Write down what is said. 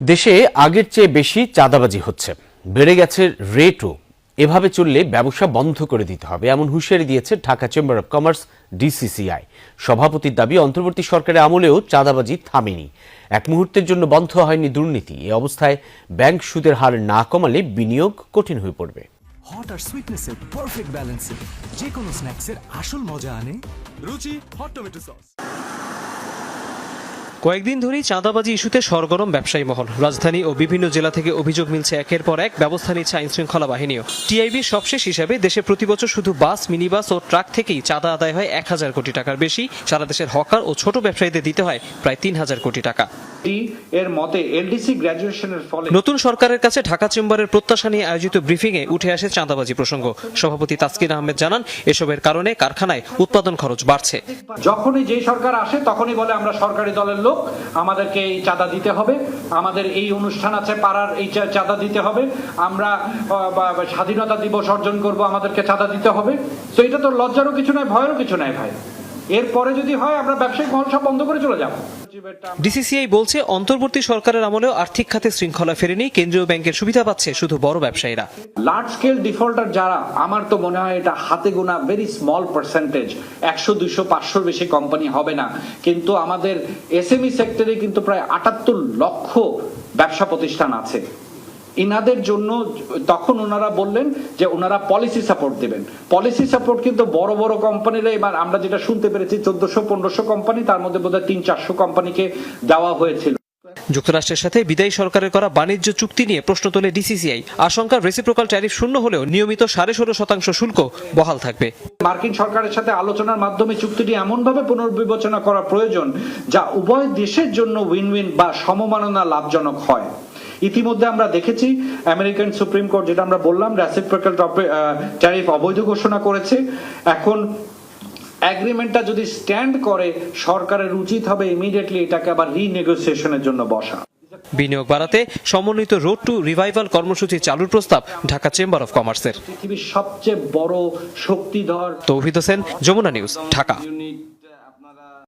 দেশে আগের চেয়ে বেশি চাঁদাবাজি হচ্ছে, বেড়ে গেছে রেটও। এভাবে চললে ব্যবসা বন্ধ করে দিতে হবে, এমন হুঁশিয়ারি দিয়েছে Dhaka chamber of commerce DCCI. সভাপতির দাবি, অন্তর্বর্তী সরকারের আমলেও চাঁদাবাজি থামেনি, এক মুহূর্তের জন্য বন্ধ হয়নি দুর্নীতি। এ অবস্থায় ব্যাংক সুদের হার না কমালে বিনিয়োগ কঠিন হয়ে পড়বে। হট আর সুইটনেসের পারফেক্ট ব্যালেন্সে যে কোনো স্ন্যাক্সের আসল মজা আনে রুচি হট টমেটো সস। কয়েকদিন ধরেই চাঁদাবাজি ইস্যুতে সরগরম ব্যবসায়ী মহল। রাজধানী ও বিভিন্ন জেলা থেকে অভিযোগ মিলছে, একের পর এক ব্যবস্থা নিচ্ছে আইন শৃঙ্খলা বাহিনীও। টিআইবির সবশেষ হিসাবে দেশে প্রতি বছর শুধু বাস, মিনিবাস ও ট্রাক থেকেই চাঁদা আদায় হয় ১,০০০ কোটি টাকার বেশি। সারা দেশের হকার ও ছোট ব্যবসায়ীদের দিতে হয় প্রায় ৩,০০০ কোটি টাকা। এর মতে এলডিসি গ্র্যাজুয়েশনের ফলে নতুন সরকারের কাছে ঢাকা চেম্বারের প্রত্যাশা নিয়ে আয়োজিত ব্রিফিংয়ে উঠে আসে চাঁদাবাজি প্রসঙ্গ। সভাপতি তাসকিন আহমেদ জানান, এসবের কারণে কারখানায় উৎপাদন খরচ বাড়ছে। যখনই যে সরকার আসে তখনই বলে আমরা সরকারি দলের লোক, আমাদেরকে এই চাঁদা দিতে হবে, আমাদের এই অনুষ্ঠান আছে পাড়ার, এই চাঁদা দিতে হবে, আমরা স্বাধীনতা দিবস অর্জন করব, আমাদেরকে চাঁদা দিতে হবে। তো এটা তো লজ্জারও কিছু নয়, ভয়েরও কিছু নয় ভাই। এরপরে যদি হয় আমরা ব্যবসায়িক মহল সব বন্ধ করে চলে যাব। ডিসিসিআই বলছে, অন্তর্বর্তী সরকারের আমলেও আর্থিক খাতে শৃঙ্খলা ফেরেনি, কেন্দ্রীয় ব্যাংকের সুবিধা পাচ্ছে শুধু বড় ব্যবসায়ীরা। লার্জ স্কেল ডিফল্টার যারা, আমার তো মনে হয় এটা হাতে গোনা ভেরি স্মল পার্সেন্টেজ, 100, 200, 500 বেশি কোম্পানি হবে না। কিন্তু আমাদের এসএমই সেক্টরে কিন্তু প্রায় 78 লক্ষ ব্যবসা প্রতিষ্ঠান আছে। ইনাদের জন্য তখন ওনারা বললেন যে ওনারা পলিসি সাপোর্ট দেবেন। পলিসি সাপোর্ট কিন্তু বড় বড় কোম্পানিরা, এবার আমরা যেটা শুনতে পেরেছি 1400-1500 কোম্পানি, তার মধ্যে বোধহয় 300-400 কোম্পানিকে দেওয়া হয়েছিল। যুক্তরাষ্ট্রের সাথে বিদায়ী সরকারের করা বাণিজ্য চুক্তি নিয়ে প্রশ্ন তোলে ডিসিসিআই। আশঙ্কা, রেসিপ্রোকাল ট্যারিফ শূন্য হলেও নিয়মিত 16.5% শুল্ক বহাল থাকবে। মার্কিন সরকারের সাথে আলোচনার মাধ্যমে চুক্তিটি এমনভাবে পুনর্বিবেচনা করা প্রয়োজন যা উভয় দেশের জন্য উইন উইন বা সমমাননা লাভজনক হয়। ইতিমধ্যে আমরা দেখেছি আমেরিকান সুপ্রিম কোর্ট, যেটা আমরা বললাম, রেসিপ্রোকাল ট্যারিফ অবৈধ ঘোষণা করেছে। এখন এগ্রিমেন্টটা যদি স্ট্যান্ড করে, সরকারের উচিত হবে ইমিডিয়েটলি এটাকে আবার রিনেগোসিয়েশনের জন্য বসা। বিনিয়োগ বাড়াতে সমন্বিত রোড টু রিভাইভাল কর্মসূচি চালুর প্রস্তাব ঢাকা চেম্বার অব কমার্সের। পৃথিবীর সবচেয়ে বড় শক্তিধর। তৌহিদ হোসেন, যমুনা নিউজ, ঢাকা।